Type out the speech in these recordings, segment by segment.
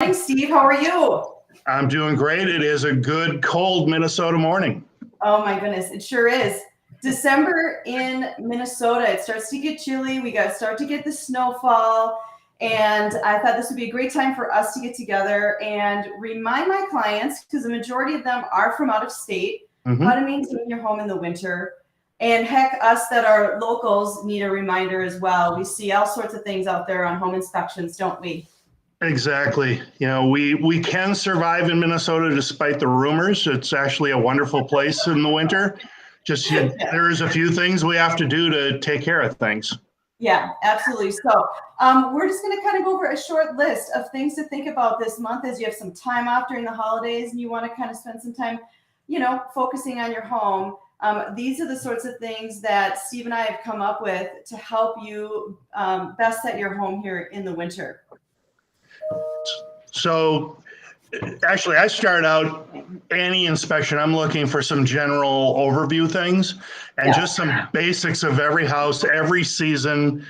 Morning, Steve. How are you? I'm doing great. It is a good, cold Minnesota morning. Oh my goodness, it sure is. December in Minnesota, it starts to get chilly. We got to start to get the snowfall. And I thought this would be a great time for us to get together and remind my clients, because the majority of them are from out of state, how to maintain your home in the winter. And heck, us that are locals need a reminder as well. We see all sorts of things out there on home inspections, don't we? Exactly. You know, we can survive in Minnesota despite the rumors. It's actually a wonderful place in the winter. Just there's a few things we have to do to take care of things. Yeah, absolutely. So we're just going to kind of go over a short list of things to think about this month as you have some time off during the holidays and you want to kind of spend some time, focusing on your home. These are the sorts of things that Steve and I have come up with to help you best set your home here in the winter. So actually, I start out any inspection, I'm looking for some general overview things and just some basics of every house, every season.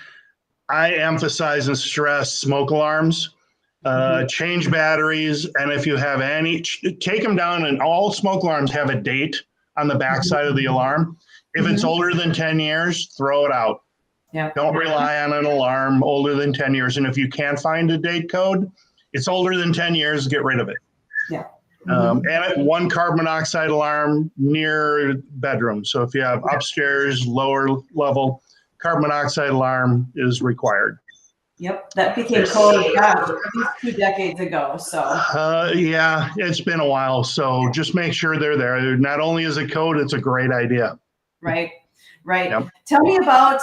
I emphasize and stress smoke alarms, change batteries, and if you have any, take them down, and all smoke alarms have a date on the backside of the alarm. If it's older than 10 years, throw it out. Don't rely on an alarm older than 10 years. And if you can't find a date code, it's older than 10 years, get rid of it. And one carbon monoxide alarm near bedroom. So if you have upstairs, lower level, carbon monoxide alarm is required. Yep, that became code at least 2 decades ago. So yeah, it's been a while. So just make sure they're there. Not only is it code, it's a great idea. Right. Tell me about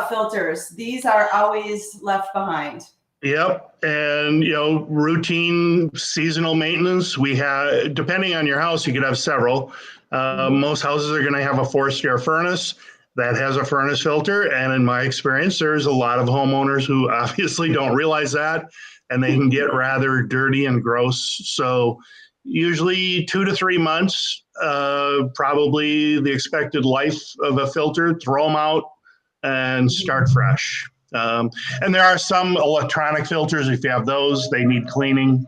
filters. These are always left behind. Yep. And, routine seasonal maintenance. We have, depending on your house, you could have several. Most houses are going to have a forced air furnace that has a furnace filter. And in my experience, there's a lot of homeowners who obviously don't realize that, and they can get rather dirty and gross. So usually 2 to 3 months, probably the expected life of a filter, throw them out and start fresh. And there are some electronic filters. If you have those, they need cleaning.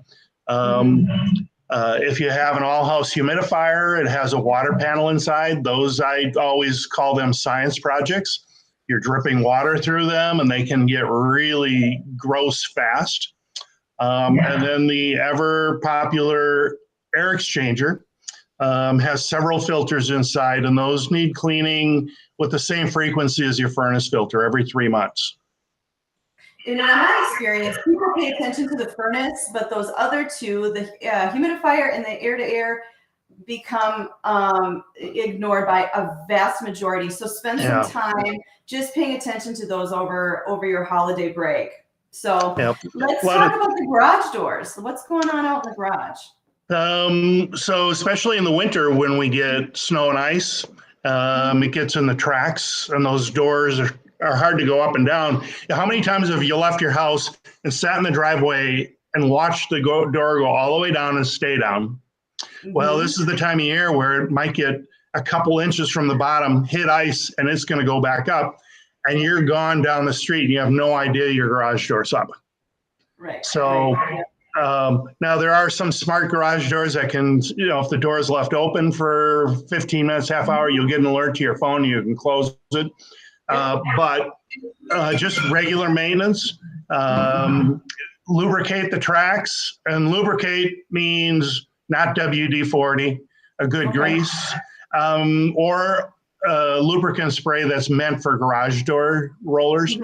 If you have an all-house humidifier, it has a water panel inside. Those, I always call them science projects. You're dripping water through them, and they can get really gross fast. And then the ever-popular air exchanger has several filters inside, and those need cleaning with the same frequency as your furnace filter every 3 months. In my experience, people pay attention to the furnace, but those other two, the humidifier and the air-to-air, become ignored by a vast majority. So spend some time just paying attention to those over your holiday break. So let's talk about the garage doors. What's going on out in the garage? So especially in the winter when we get snow and ice, it gets in the tracks, and those doors are hard to go up and down. How many times have you left your house and sat in the driveway and watched the door go all the way down and stay down? Well, this is the time of year where it might get a couple inches from the bottom, hit ice, and it's going to go back up, and you're gone down the street and you have no idea your garage door's up. So now there are some smart garage doors that can, if the door is left open for 15 minutes, half hour, you'll get an alert to your phone, you can close it. But just regular maintenance, lubricate the tracks, and lubricate means not WD-40, a good grease, or lubricant spray that's meant for garage door rollers.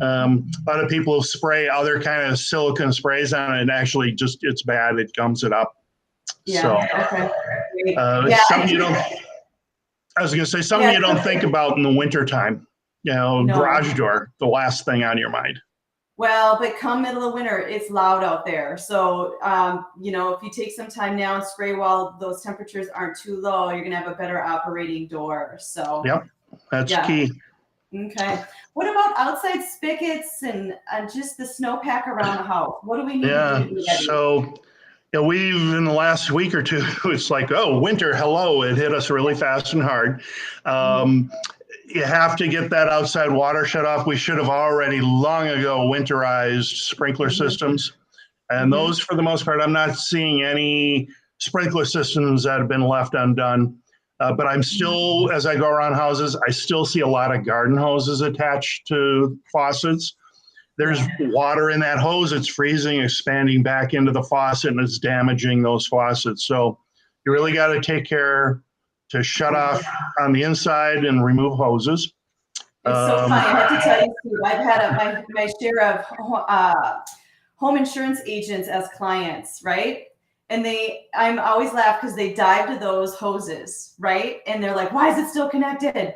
A lot of people spray other kind of silicone sprays on it, and actually it's bad. It gums it up. Something you don't, I was going to say, something you don't think about in the wintertime. Garage door, the last thing on your mind. Well, but come middle of winter, it's loud out there. So, if you take some time now and spray while those temperatures aren't too low, you're going to have a better operating door. So, that's key. Okay. What about outside spigots and just the snowpack around the house? What do we need to do? So, we've, in the last week or two, it's like, winter, hello. It hit us really fast and hard. You have to get that outside water shut off. We should have already long ago winterized sprinkler systems. And those, for the most part, I'm not seeing any sprinkler systems that have been left undone. But I'm still, as I go around houses, I still see a lot of garden hoses attached to faucets. There's water in that hose. It's freezing, expanding back into the faucet, and it's damaging those faucets. So you really got to take care to shut off on the inside and remove hoses. It's so funny. I have to tell you, Steve, I've had my share of home insurance agents as clients, right? And I'm always laugh because they dive to those hoses, right? And they're like, why is it still connected?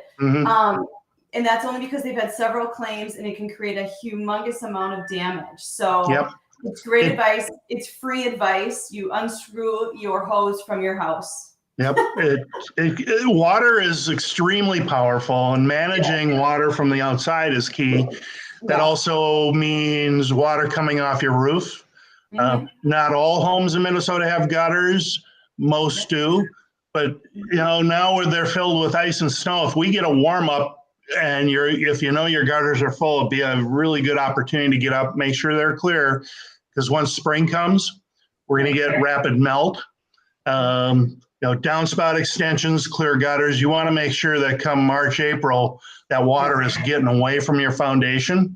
And that's only because they've had several claims, and it can create a humongous amount of damage. So it's great advice. It's free advice. You unscrew your hose from your house. Water is extremely powerful, and managing water from the outside is key. That also means water coming off your roof. Not all homes in Minnesota have gutters. Most do. But now where they're filled with ice and snow, if we get a warm up and if your gutters are full, it'd be a really good opportunity to get up, make sure they're clear, because once spring comes, we're going to get rapid melt. Downspout extensions, clear gutters. You want to make sure that come March, April, that water is getting away from your foundation.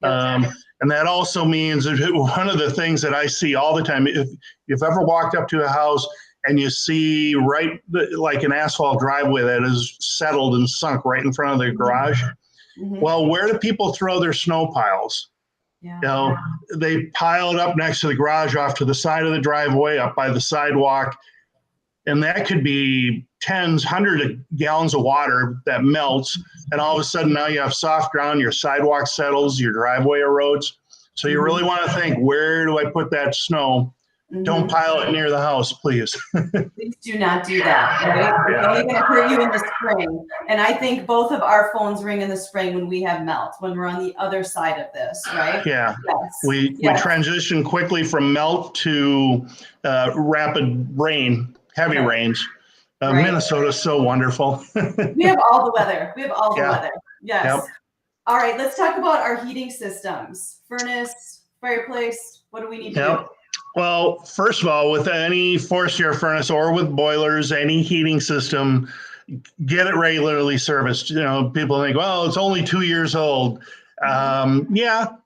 And that also means one of the things that I see all the time, if you've ever walked up to a house and you see like an asphalt driveway that is settled and sunk right in front of their garage, well, where do people throw their snow piles? They pile it up next to the garage, off to the side of the driveway, up by the sidewalk. And that could be hundreds of gallons of water that melts. And all of a sudden now you have soft ground, your sidewalk settles, your driveway erodes. So you really want to think, where do I put that snow? Don't pile it near the house, please. Please do not do that. Right? It's only going to hurt you in the spring. And I think both of our phones ring in the spring when we have melt, when we're on the other side of this, right? We transition quickly from melt to rapid rain. Heavy rains. Minnesota's so wonderful. We have all the weather. Yes. All right, let's talk about our heating systems. Furnace, fireplace, what do we need to do? Well, first of all, with any forced air furnace or with boilers, any heating system, get it regularly serviced. People think, well, it's only 2 years old. To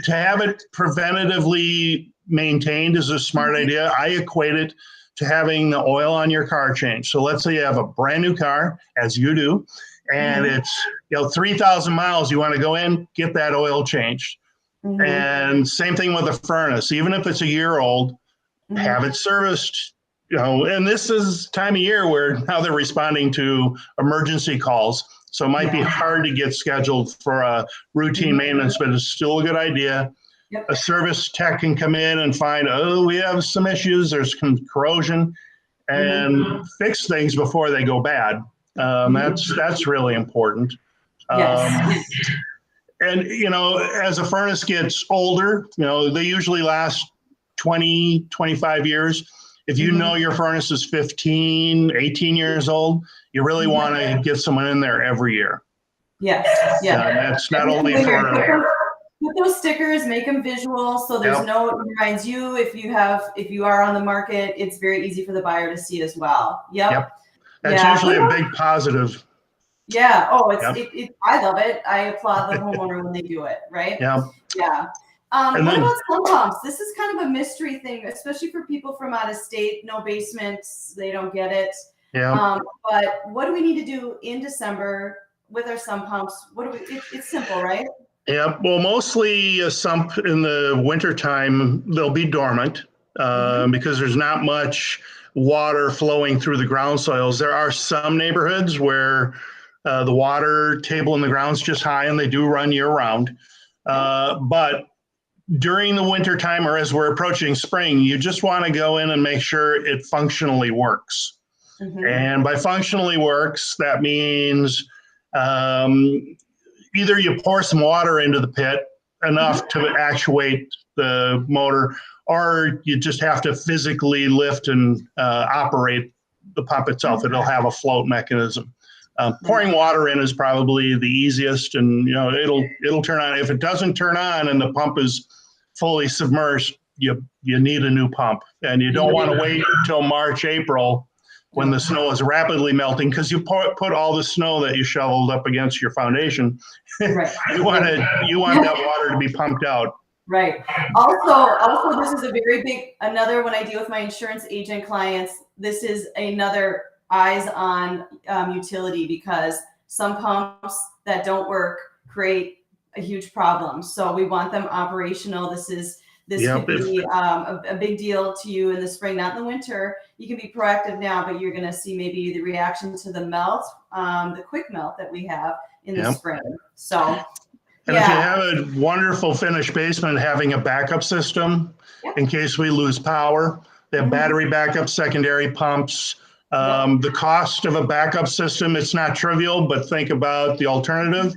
have it preventatively maintained is a smart idea. I equate it to having the oil on your car changed. So let's say you have a brand new car, as you do, and it's 3,000 miles. You want to go in, get that oil changed. And same thing with a furnace. Even if it's a year old, have it serviced. And this is time of year where now they're responding to emergency calls. So it might be hard to get scheduled for a routine maintenance, but it's still a good idea. A service tech can come in and find, we have some issues, there's corrosion, and fix things before they go bad. That's really important. And, as a furnace gets older, they usually last 20, 25 years. If you know your furnace is 15, 18 years old, you really want to get someone in there every year. That's not only for... Put those stickers, make them visual, so there's it reminds you if you are on the market, it's very easy for the buyer to see it as well. That's usually a big positive. I love it. I applaud the homeowner when they do it, right? What about sump pumps? This is kind of a mystery thing, especially for people from out of state, no basements, they don't get it. But what do we need to do in December with our sump pumps? It's simple, right? Well, mostly a sump in the wintertime, they'll be dormant because there's not much water flowing through the ground soils. There are some neighborhoods where the water table in the ground is just high, and they do run year round. But during the wintertime, or as we're approaching spring, you just want to go in and make sure it functionally works. And by functionally works, that means either you pour some water into the pit enough to actuate the motor, or you just have to physically lift and operate the pump itself. It'll have a float mechanism. Pouring water in is probably the easiest, and it'll turn on. If it doesn't turn on and the pump is fully submerged, you need a new pump, and you don't want to wait until March, April when the snow is rapidly melting, because you put all the snow that you shoveled up against your foundation. Right. you want that water to be pumped out. Right. Also, this is a very big, another, when I deal with my insurance agent clients, this is another eyes on utility, because some pumps that don't work create a huge problem. So we want them operational. This could be a big deal to you in the spring, not in the winter. You can be proactive now, but you're going to see maybe the reaction to the melt, the quick melt that we have in the spring. So, and if you have a wonderful finished basement, having a backup system in case we lose power. They have battery backup, secondary pumps. The cost of a backup system, it's not trivial, but think about the alternative.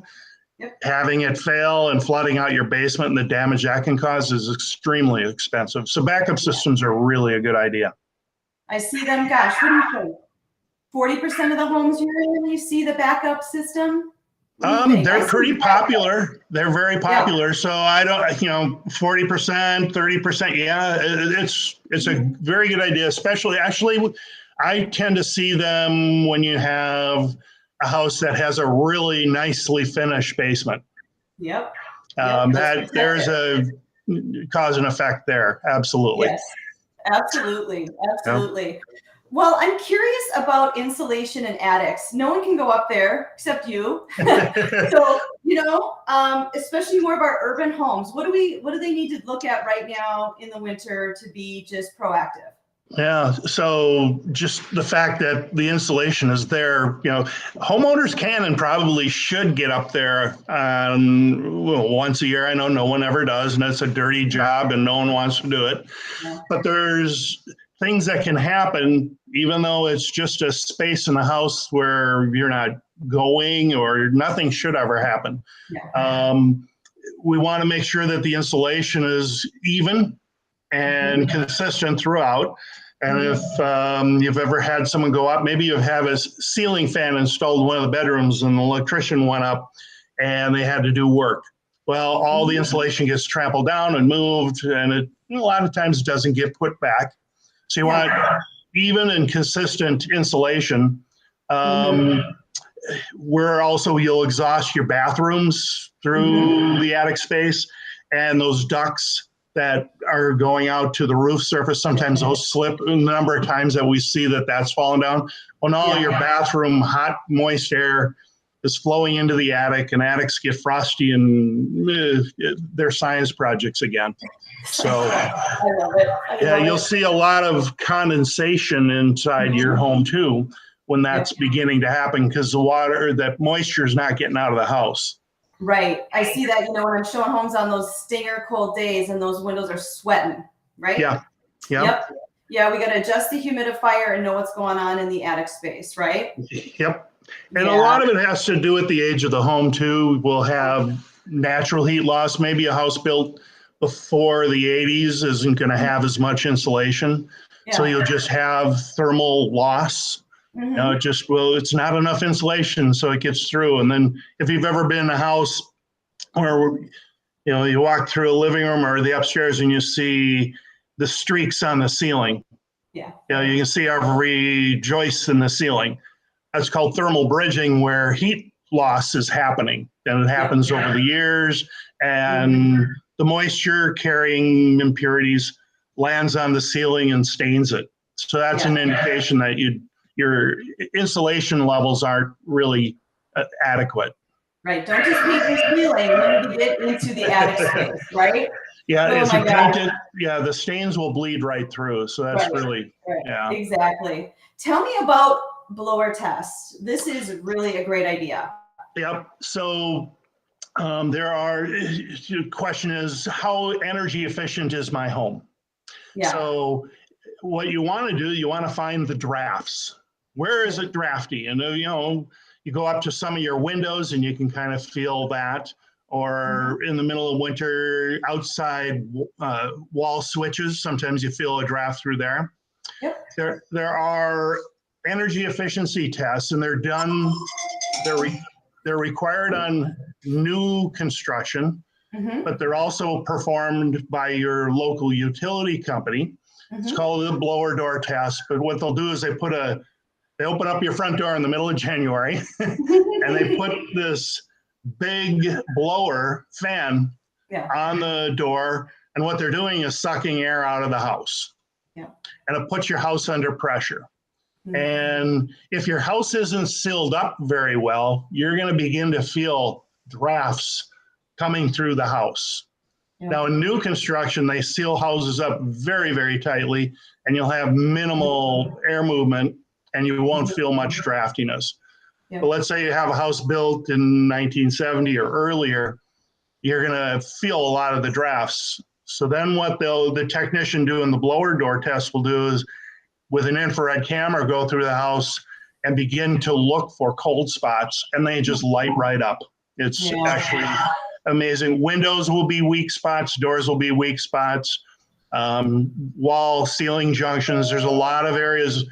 Having it fail and flooding out your basement and the damage that can cause is extremely expensive. So backup systems are really a good idea. I see them, gosh, what do you think? 40% of the homes you're in, you see the backup system? They're pretty popular. They're very popular. So I don't, 40%, 30%. Yeah, it's a very good idea, especially I tend to see them when you have a house that has a really nicely finished basement. There's a cause and effect there. Absolutely. Yes, absolutely. Absolutely. Well, I'm curious about insulation in attics. No one can go up there except you. So, especially more of our urban homes. What do they need to look at right now in the winter to be just proactive? Yeah. So just the fact that the insulation is there, homeowners can and probably should get up there once a year. I know no one ever does, and it's a dirty job and no one wants to do it. But there's things that can happen, even though it's just a space in the house where you're not going, or nothing should ever happen. We want to make sure that the insulation is even and consistent throughout. And if you've ever had someone go up, maybe you have a ceiling fan installed in one of the bedrooms and the electrician went up and they had to do work. Well, all the insulation gets trampled down and moved, and it a lot of times doesn't get put back. So you want even and consistent insulation. You'll exhaust your bathrooms through the attic space, and those ducts that are going out to the roof surface, sometimes those slip. The number of times that we see that's fallen down. When all your bathroom hot, moist air is flowing into the attic, and attics get frosty, and they're science projects again. So I love it. You'll see a lot of condensation inside your home too when that's beginning to happen, because that moisture is not getting out of the house. Right. I see that, when I'm showing homes on those stinger cold days and those windows are sweating, right? Yep. Yeah, we got to adjust the humidifier and know what's going on in the attic space, right? Yep. And a lot of it has to do with the age of the home too. We'll have natural heat loss. Maybe a house built before the 80s isn't going to have as much insulation. So you'll just have thermal loss. It's not enough insulation, so it gets through. And then if you've ever been in a house where, you walk through a living room or the upstairs and you see the streaks on the ceiling. You can see every joist in the ceiling. That's called thermal bridging, where heat loss is happening. And it happens over the years, and the moisture carrying impurities lands on the ceiling and stains it. So that's an indication that your insulation levels aren't really adequate. Right. Don't just paint your ceiling. You need to get into the attic space, right? If you paint it, the stains will bleed right through. So that's Exactly. Tell me about blower tests. This is really a great idea. Yep. So the question is, how energy efficient is my home? So what you want to do, you want to find the drafts. Where is it drafty? And you go up to some of your windows and you can kind of feel that, or in the middle of winter, outside wall switches, sometimes you feel a draft through there. There are energy efficiency tests, and they're done. They're required on new construction. but they're also performed by your local utility company. It's called the blower door test. But what they'll do is they open up your front door in the middle of January and they put this big blower fan on the door. And what they're doing is sucking air out of the house. And it puts your house under pressure. And if your house isn't sealed up very well, you're going to begin to feel drafts coming through the house. Now, in new construction, they seal houses up very, very tightly, and you'll have minimal air movement, and you won't feel much draftiness. But let's say you have a house built in 1970 or earlier, you're going to feel a lot of the drafts. So then what the technician doing the blower door test will do is, with an infrared camera, go through the house and begin to look for cold spots, and they just light right up. It's actually amazing. Windows will be weak spots, doors will be weak spots, wall, ceiling junctions. There's a lot of areas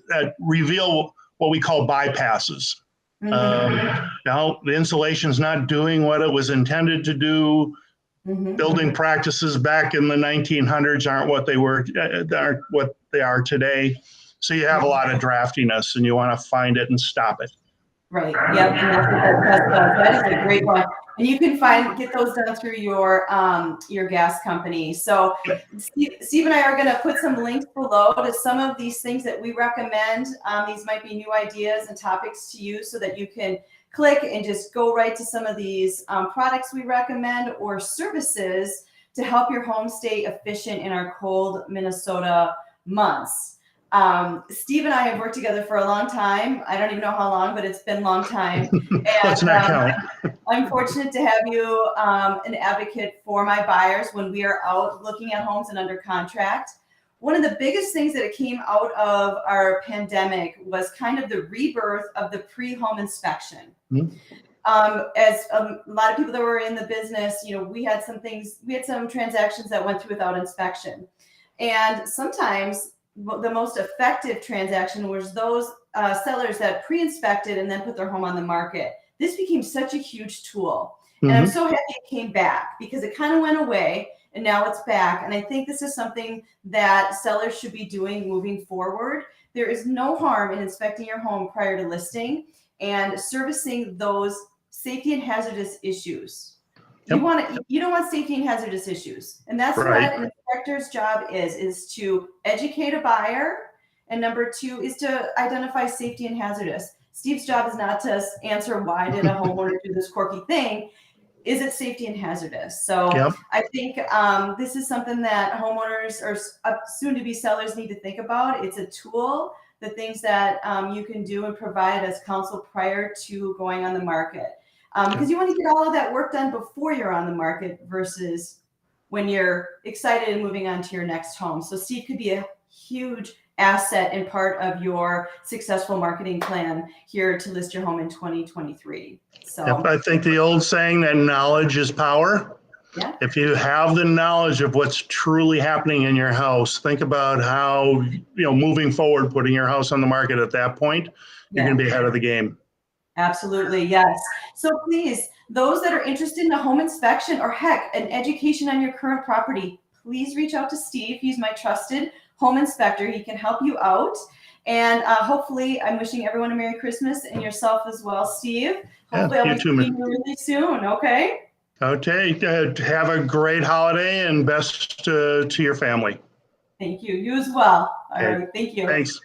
that reveal what we call bypasses. Now, the insulation's not doing what it was intended to do. Building practices back in the 1900s aren't what they are today. So you have a lot of draftiness, and you want to find it and stop it. Right. Yep. And that's what that test does. That is a great one. And you can get those done through your gas company. So Steve and I are going to put some links below to some of these things that we recommend. These might be new ideas and topics to you, so that you can click and just go right to some of these products we recommend or services to help your home stay efficient in our cold Minnesota months. Steve and I have worked together for a long time. I don't even know how long, but it's been a long time. And Let's not count. I'm fortunate to have you an advocate for my buyers when we are out looking at homes and under contract. One of the biggest things that came out of our pandemic was kind of the rebirth of the pre-home inspection. As a lot of people that were in the business, we had some transactions that went through without inspection. And sometimes the most effective transaction was those sellers that pre-inspected and then put their home on the market. This became such a huge tool. And I'm so happy it came back, because it kind of went away and now it's back. And I think this is something that sellers should be doing moving forward. There is no harm in inspecting your home prior to listing and servicing those safety and hazardous issues. You don't want safety and hazardous issues. And that's what an inspector's job is to educate a buyer. And number two is to identify safety and hazardous. Steve's job is not to answer why did a homeowner do this quirky thing. Is it safety and hazardous? So I think this is something that homeowners or soon-to-be sellers need to think about. It's a tool, the things that you can do and provide as counsel prior to going on the market. Because you want to get all of that work done before you're on the market versus when you're excited and moving on to your next home. So Steve could be a huge asset and part of your successful marketing plan here to list your home in 2023. So I think the old saying that knowledge is power. If you have the knowledge of what's truly happening in your house, think about how, moving forward, putting your house on the market at that point, you're going to be ahead of the game. Absolutely, yes. So please, those that are interested in a home inspection or heck, an education on your current property, please reach out to Steve. He's my trusted home inspector. He can help you out. And hopefully, I'm wishing everyone a Merry Christmas and yourself as well, Steve. Hopefully, I'll be seeing you really soon, okay? Okay, have a great holiday and best to your family. Thank you. You as well. All right, thank you. Thanks.